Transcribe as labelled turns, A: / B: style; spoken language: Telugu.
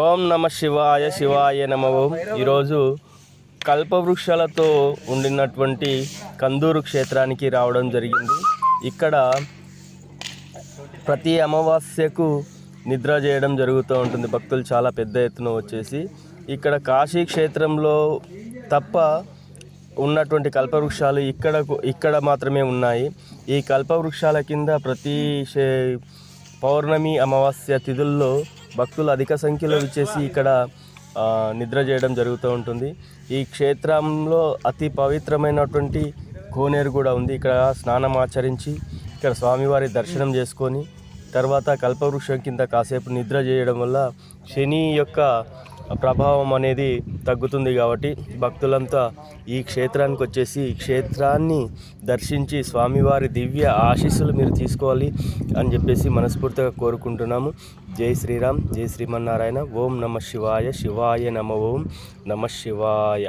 A: ఓం నమ శివాయ శివాయ నమ ఓం. ఈరోజు కల్పవృక్షాలతో ఉండినటువంటి కందూరు క్షేత్రానికి రావడం జరిగింది. ఇక్కడ ప్రతి అమావాస్యకు నిద్ర చేయడం జరుగుతూ ఉంటుంది. భక్తులు చాలా పెద్ద ఎత్తున వచ్చేసి ఇక్కడ కాశీ క్షేత్రంలో తప్ప ఉన్నటువంటి కల్పవృక్షాలు ఇక్కడ మాత్రమే ఉన్నాయి. ఈ కల్పవృక్షాల కింద ప్రతి పౌర్ణమి అమావాస్య తిథుల్లో భక్తులు అధిక సంఖ్యలో వచ్చేసి ఇక్కడ నిద్ర చేయడం జరుగుతూ ఉంటుంది. ఈ క్షేత్రంలో అతి పవిత్రమైనటువంటి కోనేరు కూడా ఉంది. ఇక్కడ స్నానం ఆచరించి ఇక్కడ స్వామివారి దర్శనం చేసుకొని తర్వాత కల్పవృక్షం కింద కాసేపు నిద్ర చేయడం వల్ల శని యొక్క ప్రభావం అనేది తగ్గుతుంది. కాబట్టి భక్తులంతా ఈ క్షేత్రానికి వచ్చేసి ఈ క్షేత్రాన్ని దర్శించి స్వామివారి దివ్య ఆశీస్సులు మీరు తీసుకోవాలి అని చెప్పేసి మనస్ఫూర్తిగా కోరుకుంటున్నాము. జై శ్రీరామ్, జై శ్రీమన్నారాయణ. ఓం నమ శివాయ శివాయ నమ ఓం నమ శివాయ.